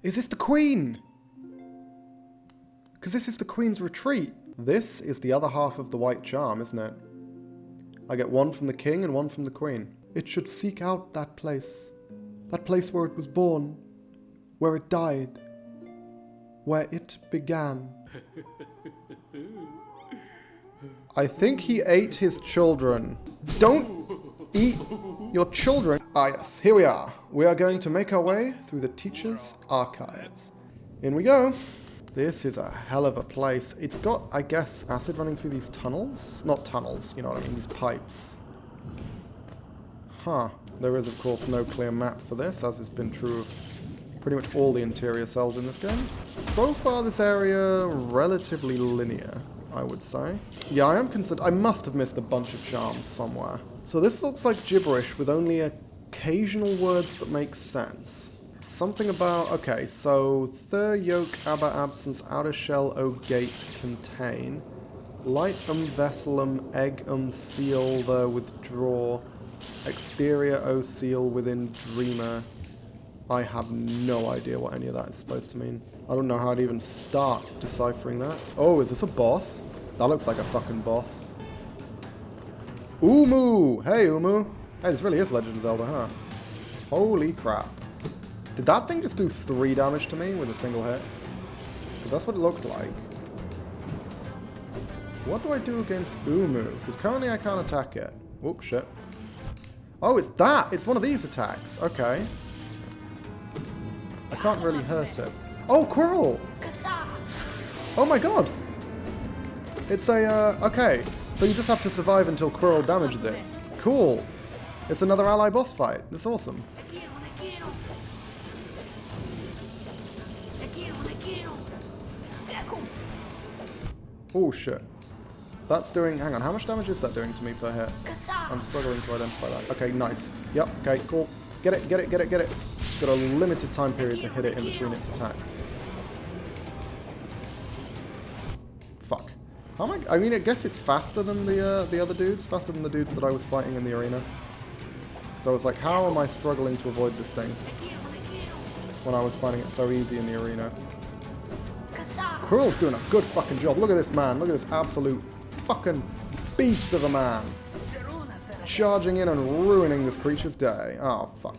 Is this the Queen? Because this is the Queen's retreat. This is the other half of the white charm, isn't it? I get one from the King and one from the Queen. It should seek out that place. That place where it was born. Where it died. Where it began. I think he ate his children. Don't eat your children. Ah yes, here we are. We are going to make our way through the teacher's archives. In we go. This is a hell of a place. It's got, I guess, acid running through these tunnels? Not tunnels, you know what I mean, these pipes. Huh. There is, of course, no clear map for this, as has been true of pretty much all the interior cells in this game. So far, this area, relatively linear, I would say. Yeah, I am concerned. I must have missed a bunch of charms somewhere. So this looks like gibberish with only occasional words that make sense. Something about, okay, so thir yoke aber absence outer shell o gate contain light vesselum egg seal the withdraw exterior o seal within dreamer. I have no idea what any of that is supposed to mean. I don't know how to even start deciphering that. Oh, is this a boss? That looks like a fucking boss. Uumuu! Hey, Uumuu! Hey, this really is Legend of Zelda, huh? Holy crap. Did that thing just do 3 damage to me with a single hit? Because that's what it looked like. What do I do against Uumuu? Because currently I can't attack it. Whoops, shit. Oh, it's that! It's one of these attacks. Okay. I can't really hurt it. Oh, Quirrell! Oh my god! It's a, okay. So you just have to survive until Quirrell damages it. Cool! It's another ally boss fight. That's awesome. Oh shit. That's doing, hang on, how much damage is that doing to me per hit? I'm struggling to identify that. Okay, nice. Yep, okay, cool. Get it, get it, get it, get it. Got a limited time period to hit it in between its attacks. Fuck. How am I mean, I guess it's faster than the other dudes, faster than the dudes that I was fighting in the arena. So I was like, how am I struggling to avoid this thing when I was finding it so easy in the arena? Quirrell's doing a good fucking job. Look at this man. Look at this absolute fucking beast of a man. Charging in and ruining this creature's day. Oh, fuck.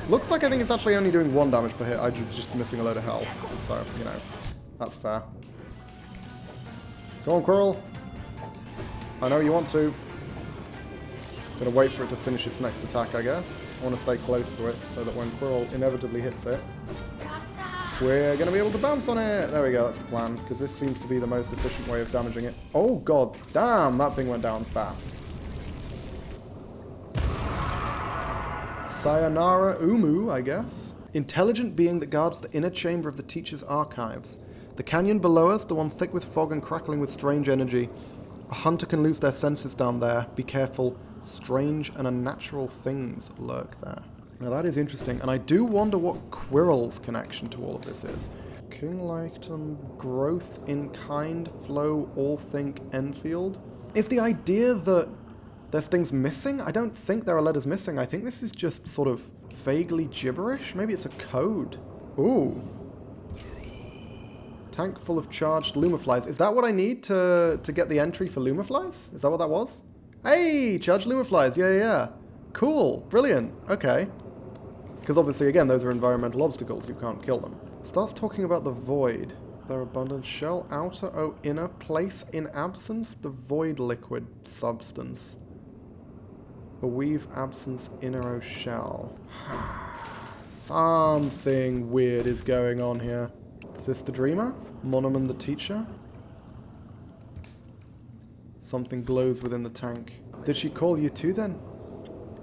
Looks like I think it's actually only doing 1 damage per hit. I just missing a load of health. So, you know, that's fair. Go on, Quirrell. I know you want to. Gonna wait for it to finish its next attack, I guess. I want to stay close to it so that when Quirrell inevitably hits it, we're going to be able to bounce on it! There we go, that's the plan, because this seems to be the most efficient way of damaging it. Oh god damn, that thing went down fast. Sayonara Uumuu, I guess. Intelligent being that guards the inner chamber of the teacher's archives. The canyon below us, the one thick with fog and crackling with strange energy. A hunter can lose their senses down there. Be careful. Strange and unnatural things lurk there. Now that is interesting, and I do wonder what Quirrell's connection to all of this is. King Licton, growth in kind, flow, all think, Enfield. Is the idea that there's things missing? I don't think there are letters missing. I think this is just sort of vaguely gibberish. Maybe it's a code. Ooh. Tank full of charged Lumaflies. Is that what I need to get the entry for Lumaflies? Is that what that was? Hey, charged Lumaflies. Yeah. Cool. Brilliant. Okay. Because obviously, again, those are environmental obstacles. You can't kill them. Starts talking about the void. Their abundant shell, outer, o inner, place in absence, the void liquid substance. A weave absence, inner, o shell. Something weird is going on here. Is this the dreamer? Monoman the teacher? Something glows within the tank. Did she call you too then?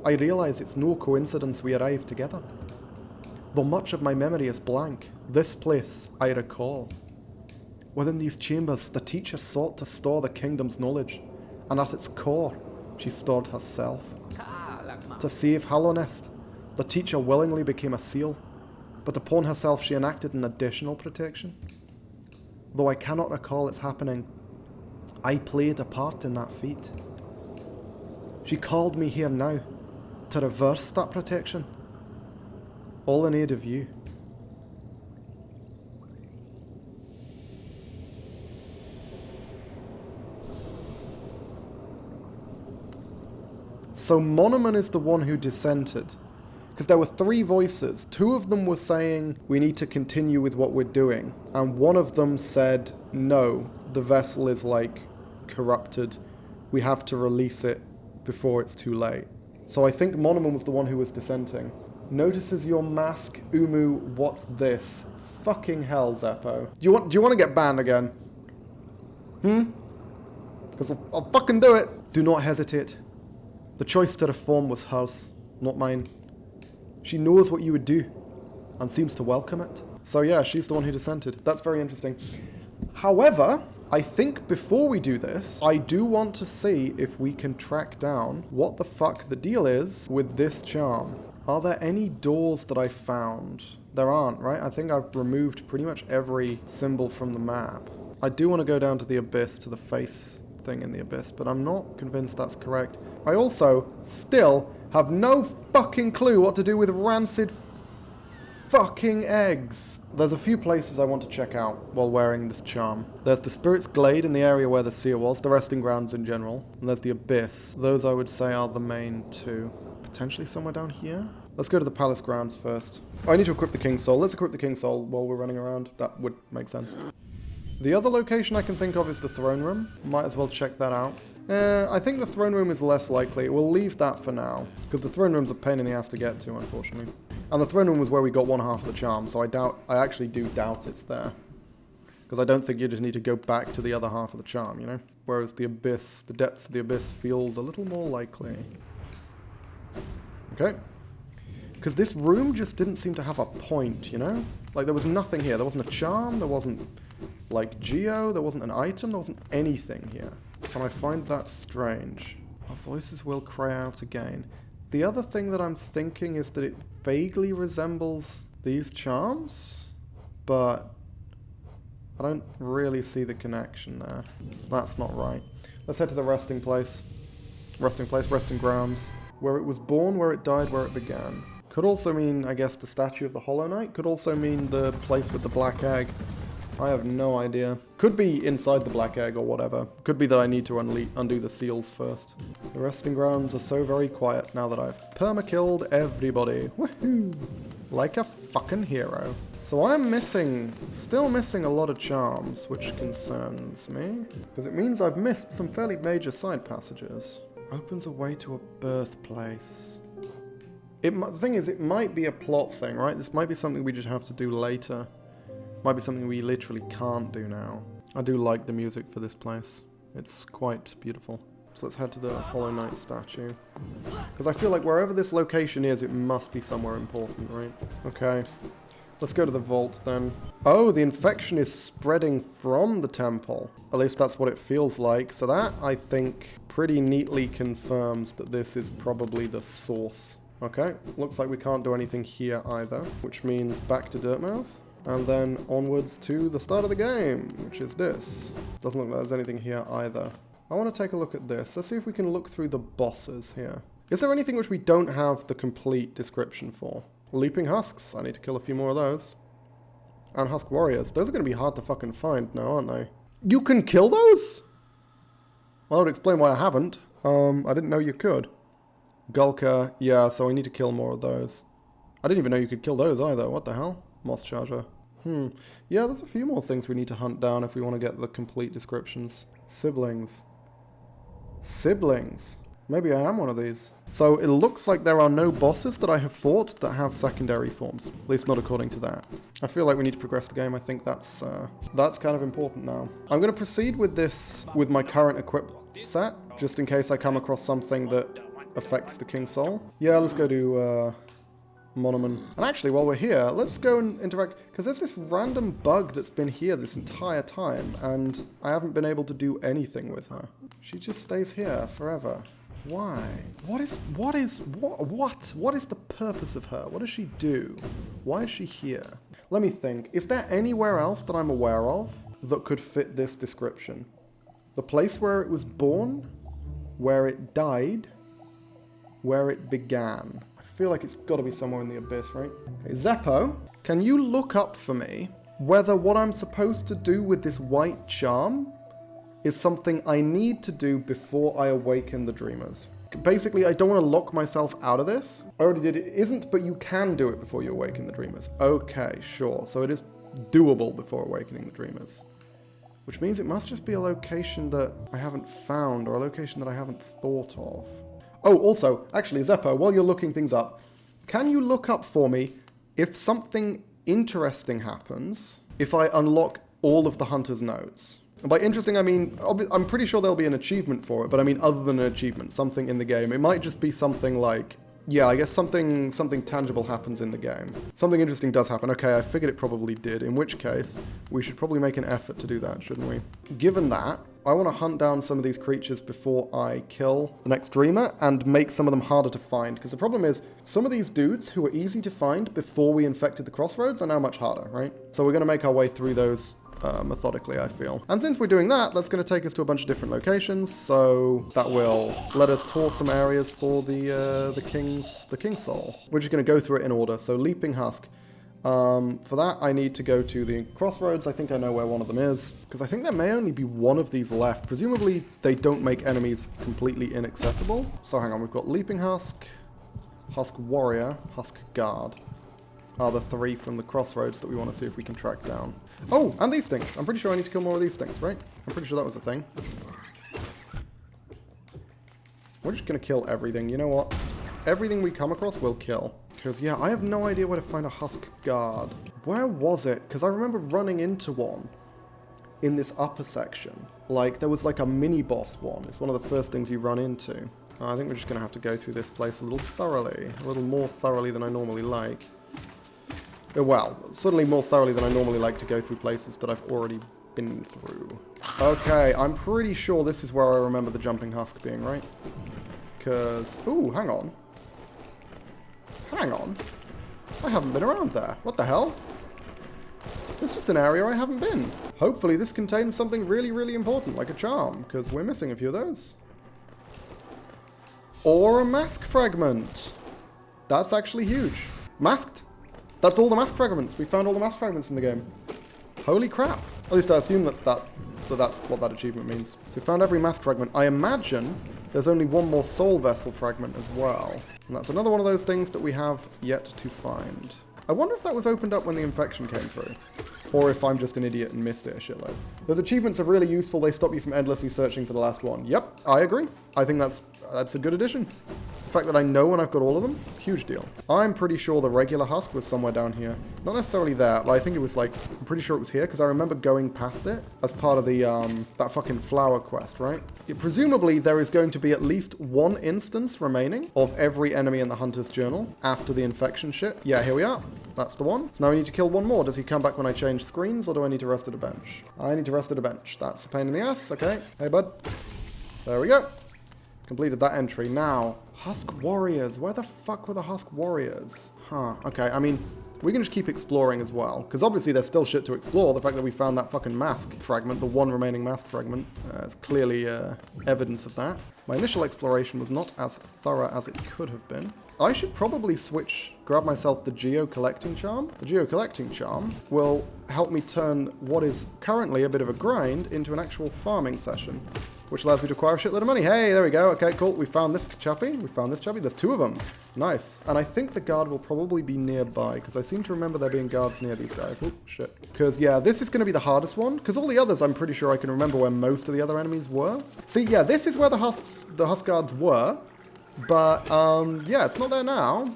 I realize it's no coincidence we arrived together. Though much of my memory is blank, this place I recall. Within these chambers, the teacher sought to store the kingdom's knowledge, and at its core, she stored herself. To save Hallownest, the teacher willingly became a seal, but upon herself she enacted an additional protection. Though I cannot recall its happening, I played a part in that feat. She called me here now, to reverse that protection. All I need of you. So Monoman is the one who dissented. Because there were 3 voices. 2 of them were saying, we need to continue with what we're doing. And one of them said, no, the vessel is like corrupted. We have to release it before it's too late. So I think Monoman was the one who was dissenting. Notices your mask, Uumuu, what's this? Fucking hell, Zeppo. Do you want to get banned again? Because I'll fucking do it. Do not hesitate. The choice to reform was hers, not mine. She knows what you would do, and seems to welcome it. So yeah, she's the one who dissented. That's very interesting. However, I think before we do this, I do want to see if we can track down what the fuck the deal is with this charm. Are there any doors that I found? There aren't, right? I think I've removed pretty much every symbol from the map. I do want to go down to the abyss, to the face thing in the abyss, but I'm not convinced that's correct. I also still have no fucking clue what to do with rancid fucking eggs. There's a few places I want to check out while wearing this charm. There's the Spirit's Glade in the area where the seer was, the resting grounds in general, and there's the abyss. Those I would say are the main 2. Potentially somewhere down here? Let's go to the palace grounds first. Oh, I need to equip the King's Soul. Let's equip the King's Soul while we're running around. That would make sense. The other location I can think of is the throne room. Might as well check that out. I think the throne room is less likely. We'll leave that for now, because the throne room's a pain in the ass to get to, unfortunately. And the throne room was where we got 1/2 of the charm, so I actually do doubt it's there. Because I don't think you just need to go back to the other half of the charm, you know? Whereas the abyss, the depths of the abyss feels a little more likely. Okay. Because this room just didn't seem to have a point, you know? Like, there was nothing here. There wasn't a charm, there wasn't, like, geo, there wasn't an item, there wasn't anything here. And I find that strange. Our voices will cry out again. The other thing that I'm thinking is that it vaguely resembles these charms, but I don't really see the connection there. That's not right. Let's head to the resting place. Resting grounds. Where it was born, where it died, where it began. Could also mean, I guess, the statue of the Hollow Knight. Could also mean the place with the black egg. I have no idea. Could be inside the black egg or whatever. Could be that I need to undo the seals first. The resting grounds are so very quiet now that I've perma-killed everybody. Woohoo! Like a fucking hero. So I'm still missing a lot of charms, which concerns me. Because it means I've missed some fairly major side passages. Opens a way to a birthplace. The thing is, it might be a plot thing, right? This might be something we just have to do later. Might be something we literally can't do now. I do like the music for this place. It's quite beautiful. So let's head to the Hollow Knight statue. Because I feel like wherever this location is, it must be somewhere important, right? Okay. Let's go to the vault then. Oh, the infection is spreading from the temple. At least that's what it feels like. So that, I think, pretty neatly confirms that this is probably the source. Okay, looks like we can't do anything here either, which means back to Dirtmouth. And then onwards to the start of the game, which is this. Doesn't look like there's anything here either. I want to take a look at this. Let's see if we can look through the bosses here. Is there anything which we don't have the complete description for? Leaping Husks. I need to kill a few more of those. And Husk Warriors. Those are going to be hard to fucking find now, aren't they? You can kill those? Well, that would explain why I haven't. I didn't know you could. Gulka. Yeah, so I need to kill more of those. I didn't even know you could kill those either. What the hell? Moth Charger. Yeah, there's a few more things we need to hunt down if we want to get the complete descriptions. Siblings. Siblings. Maybe I am one of these. So it looks like there are no bosses that I have fought that have secondary forms. At least not according to that. I feel like we need to progress the game. I think that's kind of important now. I'm going to proceed with this with my current equip set, just in case I come across something that affects the King's Soul. Yeah, let's go to Monoman. And actually, while we're here, let's go and interact, because there's this random bug that's been here this entire time, and I haven't been able to do anything with her. She just stays here forever. Why? What is the purpose of her? What does she do? Why is she here? Let me think. Is there anywhere else that I'm aware of that could fit this description? The place where it was born, where it died, where it began. I feel like it's got to be somewhere in the abyss, right? Okay, Zeppo, can you look up for me whether what I'm supposed to do with this white charm is something I need to do before I awaken the dreamers? Basically, I don't want to lock myself out of this. I already did it. Isn't, but you can do it before you awaken the dreamers. Okay, sure. So it is doable before awakening the dreamers. Which means it must just be a location that I haven't found, or a location that I haven't thought of. Oh, also, actually, Zeppo, while you're looking things up, can you look up for me if something interesting happens if I unlock all of the hunter's nodes? And by interesting, I mean, I'm pretty sure there'll be an achievement for it, but I mean other than an achievement, something in the game. It might just be something like, yeah, I guess something tangible happens in the game. Something interesting does happen. Okay, I figured it probably did, in which case, we should probably make an effort to do that, shouldn't we? Given that, I want to hunt down some of these creatures before I kill the next dreamer and make some of them harder to find, because the problem is, some of these dudes who were easy to find before we infected the crossroads are now much harder, right? So we're going to make our way through those methodically, I feel. And since we're doing that, that's going to take us to a bunch of different locations, so that will let us tour some areas for the King's Soul. We're just going to go through it in order. So Leaping Husk. For that, I need to go to the crossroads. I think I know where one of them is, because I think there may only be one of these left. Presumably, they don't make enemies completely inaccessible. So hang on, we've got Leaping Husk, Husk Warrior, Husk Guard. Are the three from the crossroads that we want to see if we can track down. Oh, and these things. I'm pretty sure I need to kill more of these things, right? I'm pretty sure that was a thing. We're just going to kill everything. You know what? Everything we come across, we'll kill. Because, yeah, I have no idea where to find a Husk Guard. Where was it? Because I remember running into one in this upper section. Like, there was like a mini-boss one. It's one of the first things you run into. I think we're just going to have to go through this place a little thoroughly. A little more thoroughly than I normally like. Well, certainly more thoroughly than I normally like to go through places that I've already been through. Okay, I'm pretty sure this is where I remember the jumping husk being, right? Because... ooh, hang on. Hang on. I haven't been around there. What the hell? It's just an area I haven't been. Hopefully this contains something really, really important, like a charm, because we're missing a few of those. Or a mask fragment. That's actually huge. Masked. That's all the mask fragments. We found all the mask fragments in the game. Holy crap. At least I assume that's what that achievement means. So we found every mask fragment. I imagine there's only one more soul vessel fragment as well. And that's another one of those things that we have yet to find. I wonder if that was opened up when the infection came through. Or if I'm just an idiot and missed it a shitload. Those achievements are really useful. They stop you from endlessly searching for the last one. Yep, I agree. I think that's a good addition. The fact that I know when I've got all of them, huge deal. I'm pretty sure the regular husk was somewhere down here. Not necessarily there, but I think it was like, I'm pretty sure it was here, because I remember going past it as part of the, that fucking flower quest, right? Presumably, there is going to be at least one instance remaining of every enemy in the Hunter's Journal after the infection shit. Yeah, here we are. That's the one. So now we need to kill one more. Does he come back when I change screens, or do I need to rest at a bench? I need to rest at a bench. That's a pain in the ass. Okay. Hey, bud. There we go. Completed that entry. Now, Husk Warriors. Where the fuck were the Husk Warriors? Huh. Okay, I mean, we can just keep exploring as well. Because obviously there's still shit to explore. The fact that we found that fucking mask fragment, the one remaining mask fragment, is clearly evidence of that. My initial exploration was not as thorough as it could have been. I should probably grab myself the geo-collecting charm. The geo-collecting charm will help me turn what is currently a bit of a grind into an actual farming session, which allows me to acquire a shitload of money. Hey, there we go. Okay, cool. We found this chappie. We found this chappie. There's two of them. Nice. And I think the guard will probably be nearby, because I seem to remember there being guards near these guys. Oh, shit. Because, yeah, this is going to be the hardest one, because all the others, I'm pretty sure I can remember where most of the other enemies were. See, yeah, this is where the husk guards were. But, yeah, it's not there now.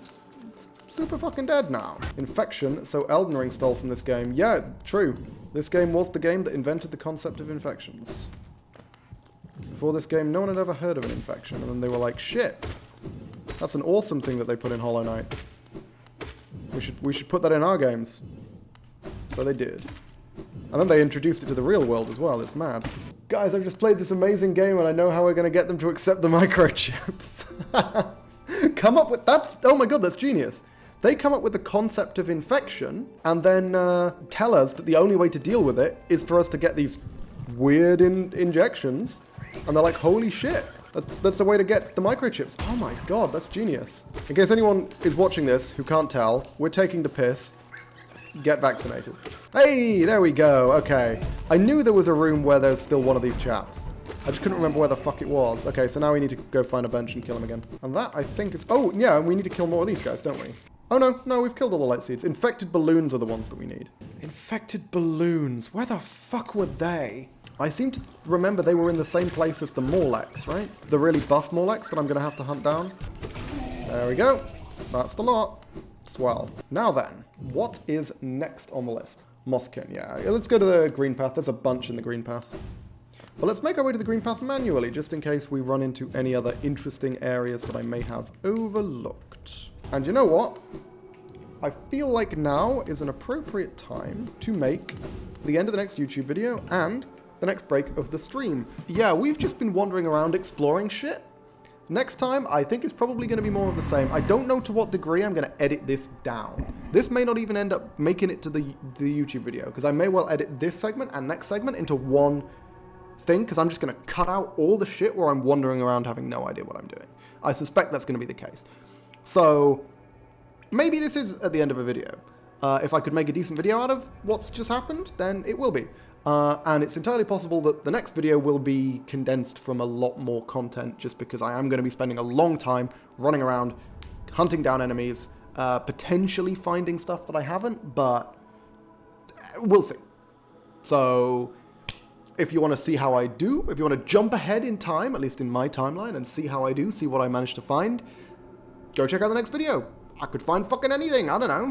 It's super fucking dead now. Infection, so Elden Ring stole from this game. Yeah, true. This game was the game that invented the concept of infections. Before this game, no one had ever heard of an infection, and then they were like, shit, that's an awesome thing that they put in Hollow Knight. We should put that in our games. So they did. And then they introduced it to the real world as well. It's mad. Guys, I've just played this amazing game and I know how we're going to get them to accept the microchips. Come up with... oh my god, that's genius. They come up with the concept of infection and then tell us that the only way to deal with it is for us to get these weird injections. And they're like, holy shit. That's the way to get the microchips. Oh my god, that's genius. In case anyone is watching this who can't tell, we're taking the piss. Get vaccinated. Hey, there we go. Okay. I knew there was a room where there's still one of these chaps. I just couldn't remember where the fuck it was. Okay, so now we need to go find a bench and kill him again. And that, I think, is... Oh, yeah, we need to kill more of these guys, don't we? Oh, no, we've killed all the light seeds. Infected balloons are the ones that we need. Infected balloons. Where the fuck were they? I seem to remember they were in the same place as the Morlex, right? The really buff Morlex that I'm going to have to hunt down. There we go. That's the lot. Swell. Now then, what is next on the list? Mosskin, yeah. Let's go to the green path. There's a bunch in the green path. But let's make our way to the green path manually, just in case we run into any other interesting areas that I may have overlooked. And you know what? I feel like now is an appropriate time to make the end of the next YouTube video and the next break of the stream. Yeah, we've just been wandering around exploring shit. Next time, I think it's probably going to be more of the same. I don't know to what degree I'm going to edit this down. This may not even end up making it to the YouTube video, because I may well edit this segment and next segment into one thing, because I'm just going to cut out all the shit where I'm wandering around having no idea what I'm doing. I suspect that's going to be the case. So, maybe this is at the end of a video. If I could make a decent video out of what's just happened, then it will be. And it's entirely possible that the next video will be condensed from a lot more content, just because I am going to be spending a long time running around, hunting down enemies, potentially finding stuff that I haven't, but we'll see. So, if you want to see how I do, if you want to jump ahead in time, at least in my timeline, and see how I do, see what I managed to find, go check out the next video. I could find fucking anything, I don't know.